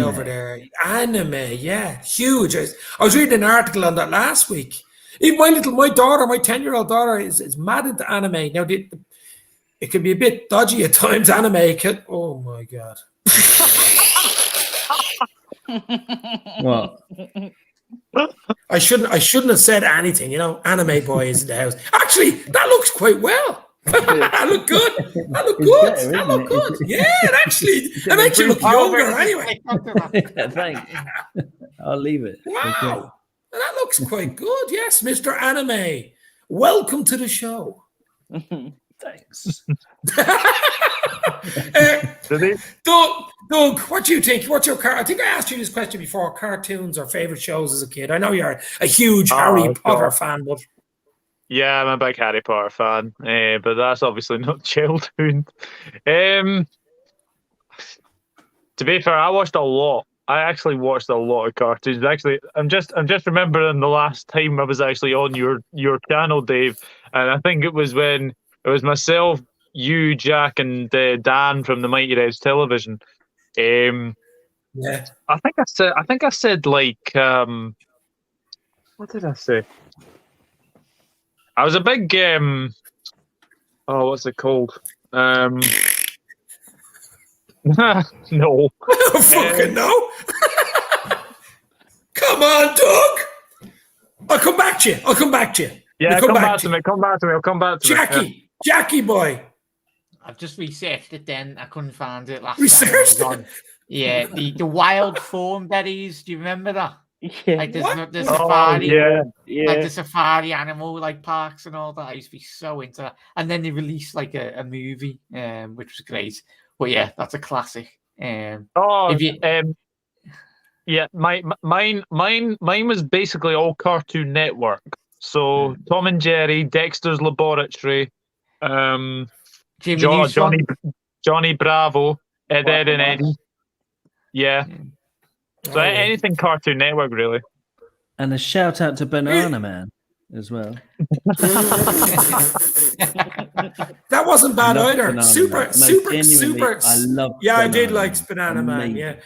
over there. Anime, yeah, huge. I was reading an article on that last week. Even my daughter, my 10-year-old daughter, is mad into anime now. It can be a bit dodgy at times. Anime, oh my god. What? I shouldn't have said anything, you know. Anime boy is in the house. Actually, that looks quite well. I look good. That look good. Yeah, it makes you look younger anyway. Thanks. I'll leave it. Wow. Okay. That looks quite good. Yes, Mr. Anime. Welcome to the show. Thanks. Doug, what do you think? What's your I think I asked you this question before. Cartoons or favorite shows as a kid? I know you're a huge Harry Potter fan, but yeah, I'm a big Harry Potter fan, but that's obviously not childhood. To be fair, I watched a lot. I actually watched a lot of cartoons. Actually, I'm just remembering the last time I was actually on your channel, Dave, and I think it was when it was myself, you, Jack, and Dan from the Mighty Reds Television. Yeah, I think I said like what did I say? I was a big what's it called? No. Fucking no. Come on, Doug. I'll come back to you. Yeah, come back to me. I'll come back to me. Jackie boy. I've just researched it then. I couldn't find it last Researched time. Yeah, the wild fawn berries. Do you remember that? Yeah. Like the safari. Yeah. Like the safari animal like parks and all that. I used to be so into that. And then they released like a movie, which was great. But yeah, that's a classic. Yeah, mine was basically all Cartoon Network. So Tom and Jerry, Dexter's Laboratory, Johnny Bravo, Ed and Eddie. Yeah. So anything Cartoon Network, really. And a shout out to Banana Man as well. That wasn't bad either. Super. I love. Yeah, I did like Banana Man. Yeah.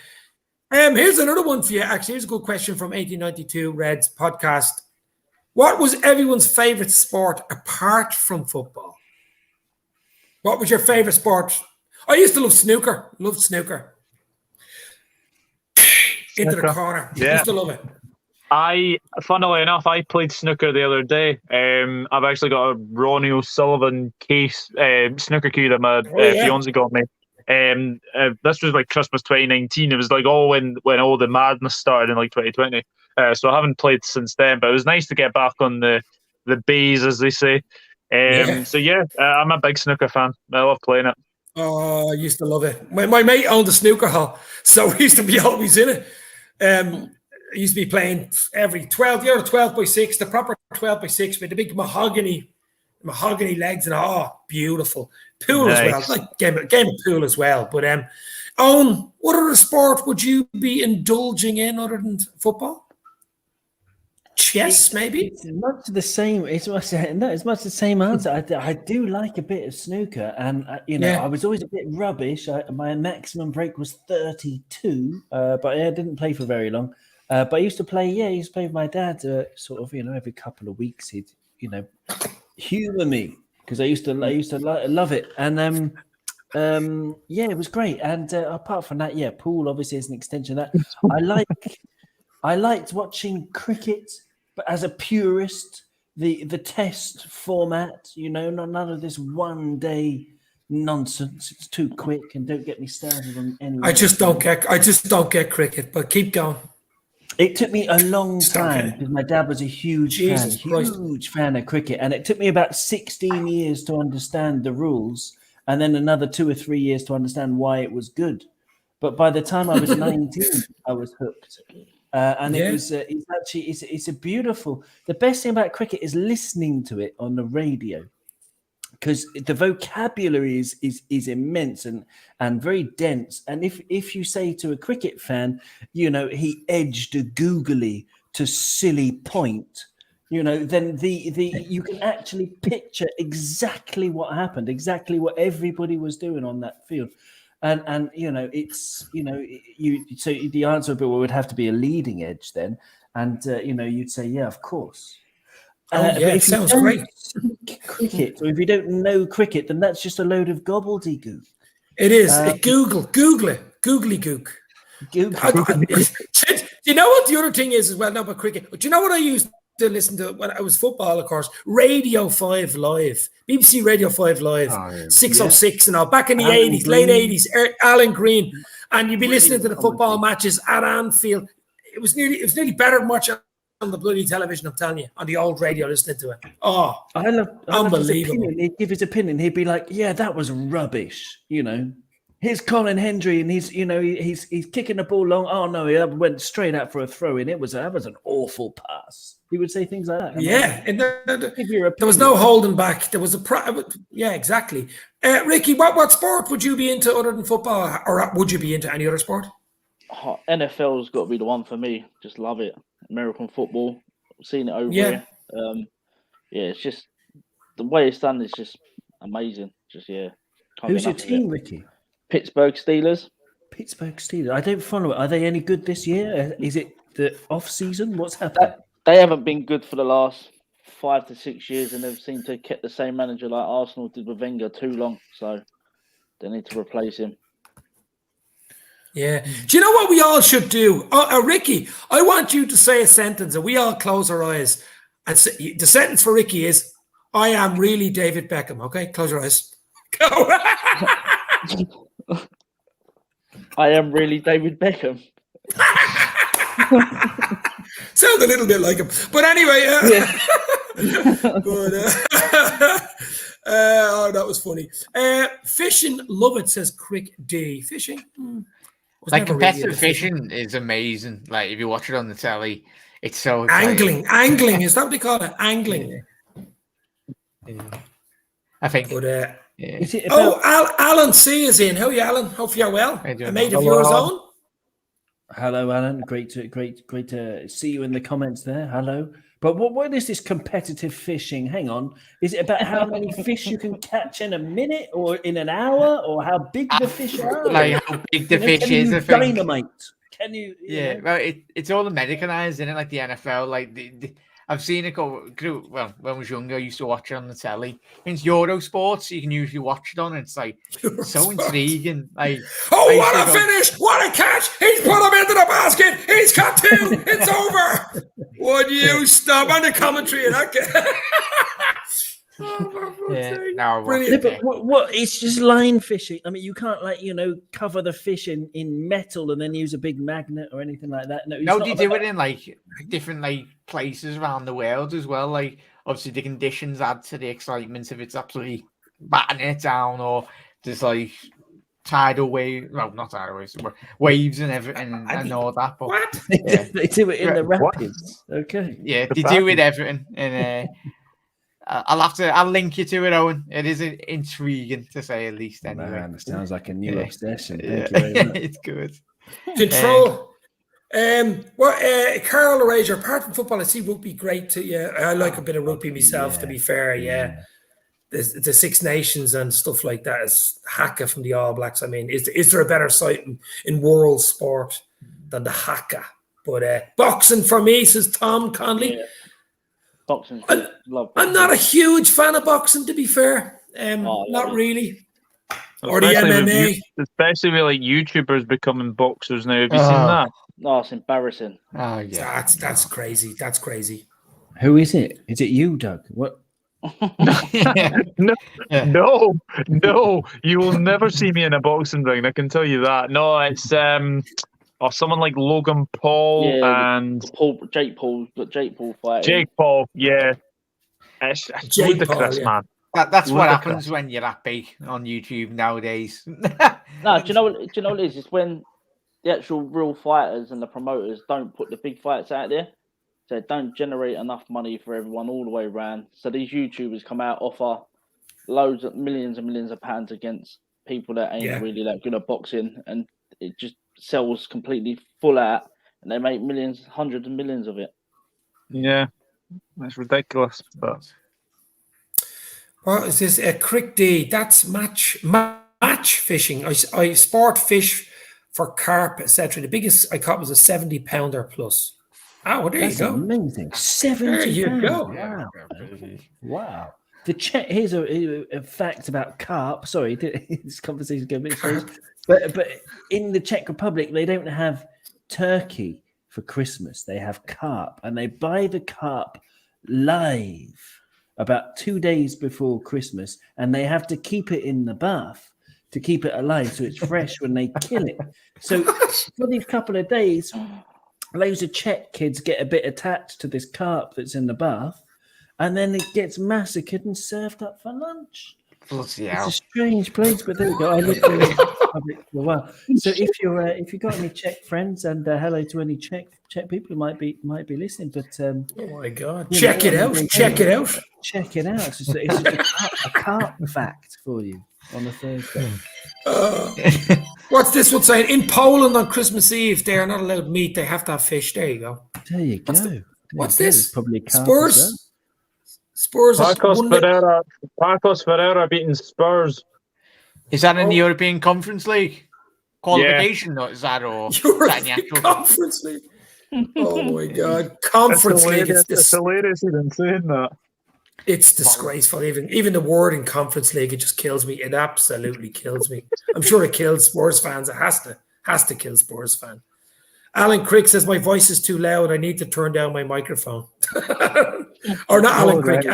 Here's another one for you. Actually, here's a good question from 1892 Reds podcast. What was everyone's favorite sport apart from football? What was your favorite sport? I used to love snooker. Loved snooker. Into the corner. Yeah. Used to love it. Funnily enough, I played snooker the other day. I've actually got a Ronnie O'Sullivan case snooker cue that my fiance got me. This was like Christmas 2019. It was like when all the madness started in like 2020. So I haven't played since then, but it was nice to get back on the bays, as they say. So yeah, I'm a big snooker fan. I love playing it. Oh, I used to love it. My mate owned a snooker hall, so we used to be always in it. I used to be playing every 12 by 6, the proper 12 by 6 with the big mahogany legs, and beautiful pool as well. Like game of pool as well. But Owen, what other sport would you be indulging in other than football? Chess, maybe? It's much the same. It's much the same answer. I do like a bit of snooker, and I was always a bit rubbish. My maximum break was 32, but I didn't play for very long. But I used to play. Yeah, I used to play with my dad. Sort of, every couple of weeks, he'd humor me because I used to love it, and it was great. And apart from that, pool obviously is an extension of that. I liked watching cricket, but as a purist, the test format, none of this one day nonsense. It's too quick, and don't get me started on any. I just don't get cricket, but keep going. It took me a long Just time okay. because my dad was a huge fan of cricket, and it took me about 16 years to understand the rules, and then another 2 or 3 years to understand why it was good. But by the time I was 19, I was hooked, and Yeah. it was it's a beautiful. The best thing about cricket is listening to it on the radio, because the vocabulary is immense and very dense. And if you say to a cricket fan, he edged a googly to silly point, then you can actually picture exactly what happened, exactly what everybody was doing on that field. And it's so the answer would have to be a leading edge then, and you'd say, yeah, of course. Yeah, but it if sounds you don't great. speak cricket, or if you don't know cricket, then that's just a load of gobbledygook. It is. Google it. Googly gook. Google. Do you know what the other thing is as well? Not about cricket, but do you know what I used to listen to when I was football, of course? Radio 5 Live, BBC Radio 5 Live, 606 and all, back in the Alan 80s, Green. late 80s, Alan Green, and you'd be listening to the football commentary. matches at Anfield. It was nearly better than watching on the bloody television, I'm telling you, on the old radio, listening to it. Oh, I love unbelievable. his opinion. He'd give his opinion. He'd be like, yeah, that was rubbish. Here's Colin Hendry, and he's kicking the ball long. Oh no, he went straight out for a throw in. That was an awful pass. He would say things like that. Yeah, and Give your there was no holding back. There was yeah, exactly. Ricky, what sport would you be into other than football, or would you be into any other sport? NFL's got to be the one for me. Just love it. American football. I've seen it over here. It's just the way it's done is just amazing. Just Who's your team, Ricky? Pittsburgh Steelers. Pittsburgh Steelers. I don't follow it. Are they any good this year? Is it the off season? What's happening? They haven't been good for the last 5 to 6 years, and they've seemed to have kept the same manager like Arsenal did with Wenger too long. So they need to replace him. Yeah. Do you know what we all should do? Ricky, I want you to say a sentence and we all close our eyes. And the sentence for Ricky is, I am really David Beckham. Okay? Close your eyes. Go. I am really David Beckham. Sounds a little bit like him. But anyway. That was funny. Fishing, love it, says Crick D. Fishing? Like competitive fishing is amazing. Like if you watch it on the telly, it's so exciting. Angling is that what they call it? Angling. Yeah. I think. But is it about... Alan C is in. How are you, Alan? Hope you're well. A mate of yours on. Hello, Alan. Great to see you in the comments there. Hello. But what is this competitive fishing? Hang on. Is it about how many fish you can catch in a minute or in an hour, or how big the fish are? Like how big the fish is, I think. Dynamite. Can you? Yeah. Well, it's all Americanized, isn't it? Like the NFL. Like I've seen it go. Well, when I was younger, I used to watch it on the telly. It's Euro sports. You can usually watch it on. It's like so intriguing. Like, what a finish! What a catch! He's put him into the basket. He's got 2. It's over. Would you stop on the commentary and that? But what? It's just line fishing. I mean, you can't cover the fish in metal and then use a big magnet or anything like that. No, they do it in like different places around the world as well. Like obviously the conditions add to the excitement if it's absolutely batting it down or there's like tidal wave. Well, not tidal waves, waves and everything and all that. But what? Yeah. They do it in the rapids. Okay. Yeah, they do it everything and. I'll link you to it, Owen. It is intriguing to say at least. Anyway, man, it sounds like a new obsession. Thank you very much. It's good. Control. Carl Arager, apart from football, I see rugby great too. Yeah, I like a bit of rugby myself. To be fair, yeah. The Six Nations and stuff like that is haka from the All Blacks. I mean, is there a better sight in world sport than the haka? But boxing for me, says Tom Conley. Yeah. Boxing. I'm not a huge fan of boxing, to be fair. Not really. Or the MMA. Especially with like YouTubers becoming boxers now. Have you seen that? No, it's embarrassing. Oh yeah, that's crazy. That's crazy. Who is it? Is it you, Doug? What? No. You will never see me in a boxing ring. I can tell you that. No, it's or someone like Logan Paul and Jake Paul fighting. Jake Paul, yeah. It's Jake ludicrous, Paul, yeah. man. That's what Ludicrous. happens when you're happy on YouTube nowadays. No, do you know what it is? It's when the actual real fighters and the promoters don't put the big fights out there. So it don't generate enough money for everyone all the way around. So these YouTubers come out, offer loads of millions and millions of pounds against people that ain't really that good at boxing, and it just sells completely full out, and they make millions, hundreds of millions of it. Yeah, that's ridiculous. But What is this? Crick D. That's match fishing. I sport fish for carp, etc. The biggest I caught was a 70-pounder plus. Oh, well, there That's you go. amazing. 70 There you pounds. go. Wow. Wow. Here's a fact about carp. Sorry, this conversation got a bit strange. But in the Czech Republic, they don't have turkey for Christmas. They have carp, and they buy the carp live about 2 days before Christmas, and they have to keep it in the bath to keep it alive so it's fresh when they kill it. So for these couple of days, loads of Czech kids get a bit attached to this carp that's in the bath, and then it gets massacred and served up for lunch. Bloody It's hell. a strange place, but there you go. I lived in the Republic for a while. So if you got any Czech friends, and hello to any Czech people who might be listening, but Oh my God! Yeah, Check it out. Check it out. check it out. It's just a carp fact for you on a Thursday. What's this one saying? In Poland on Christmas Eve, they are not allowed meat. They have to have fish. There you go. There you go. What's There you go. this? Probably carp as well. Spurs. Spurs. Pacos Ferreira beating Spurs. Is that in the European Conference League? Qualification, is that, or is that in the European actual Conference League. Oh my God! Conference League. It's hilarious even saying that. It's disgraceful. Even the word in Conference League, it just kills me. It absolutely kills me. I'm sure it kills Spurs fans. It has to kill Spurs fans. Alan Crick says my voice is too loud. I need to turn down my microphone. Or not Alan Crick.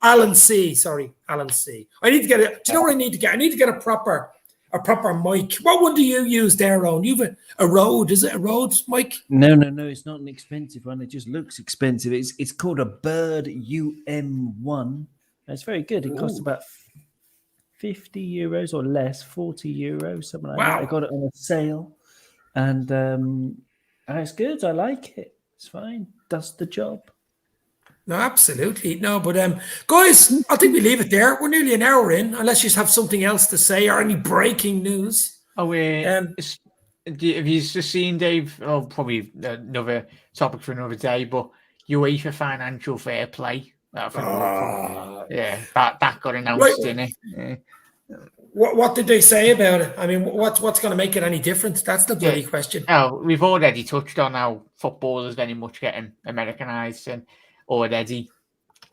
Alan C. Sorry, Alan C. I need to get it. Do you know what I need to get? I need to get a proper mic. What one do you use there, Ron? You've a Rode. Is it a Rode mic? No. It's not an expensive one. It just looks expensive. It's called a Bird UM1. It's very good. It costs about €50 or less, €40, something like that. I got it on a sale, and it's good. I like it. It's fine. Does the job. No, absolutely. No, but guys, I think we leave it there. We're nearly an hour in, unless you have something else to say or any breaking news. Oh, have you just seen, Dave? Oh, probably another topic for another day, but UEFA financial fair play. That got announced, didn't it? Yeah. What did they say about it? I mean, what's going to make it any different? That's the bloody question. Oh, we've already touched on how football is very much getting Americanized and already,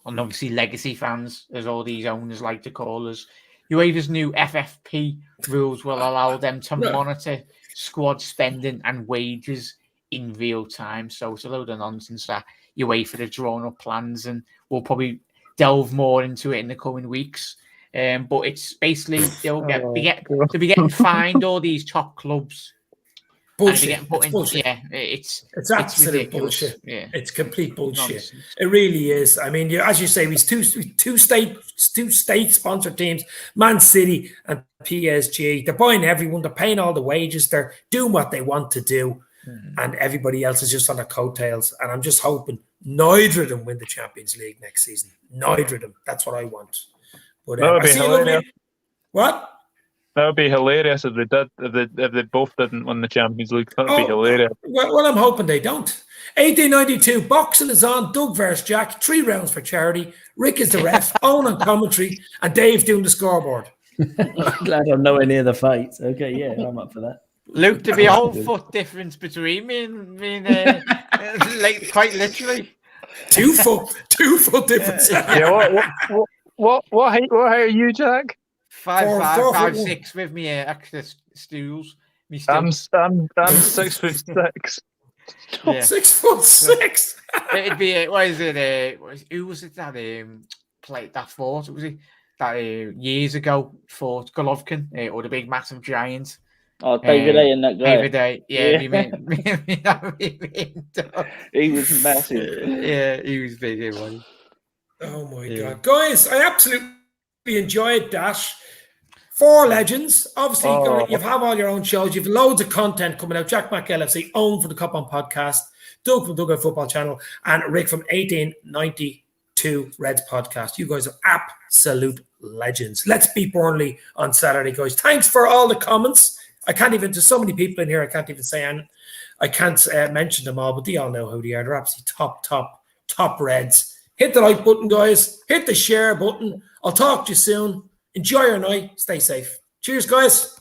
and obviously legacy fans, as all these owners like to call us. UEFA's new FFP rules will allow them to monitor squad spending and wages in real time. So it's a load of nonsense that UEFA have drawn up plans, and we'll probably delve more into it in the coming weeks. But it's basically they'll be getting fined, all these top clubs. Bullshit. Bullshit. Yeah, it's absolute ridiculous. bullshit. Yeah. It's complete bullshit. Nonsense. It really is. I mean, as you say, these two state-sponsored teams, Man City and PSG. They're buying everyone. They're paying all the wages. They're doing what they want to do, and everybody else is just on their coattails. And I'm just hoping neither of them win the Champions League next season. Neither of them. That's what I want. But that would be hilarious. What? That would be hilarious if they did. If they both didn't win the Champions League, that would be hilarious. Well, I'm hoping they don't. 1892, boxing is on. Doug versus Jack. 3 rounds for charity. Rick is the ref. Owen on commentary, and Dave doing the squad. I'm glad I'm nowhere near the fight. Okay, yeah, I'm up for that. Luke, to be a whole foot difference between me and like quite literally 2 foot difference. What height are you, Jack? 5'6" with me extra stools. I'm 6'6". Yeah. 6'6". It'd be what is it? Who was it that played that fought? Was it that years ago fought Golovkin or the big massive giant? Oh, David A and that guy. David A. Yeah, He was massive. Yeah, he was big. He was. Oh my God, guys! I absolutely enjoyed that. 4 legends. Obviously, you have all your own shows. You've loads of content coming out. Jack Mack LFC, Owen from the Cup On Podcast, Doug from Dugout Football Channel, and Rick from 1892 Reds Podcast. You guys are absolute legends. Let's beat Burnley on Saturday, guys. Thanks for all the comments. I can't even, there's so many people in here, I can't even say, and I can't mention them all, but they all know who they are. They're absolutely top Reds. Hit the like button, guys. Hit the share button. I'll talk to you soon. Enjoy your night. Stay safe. Cheers, guys.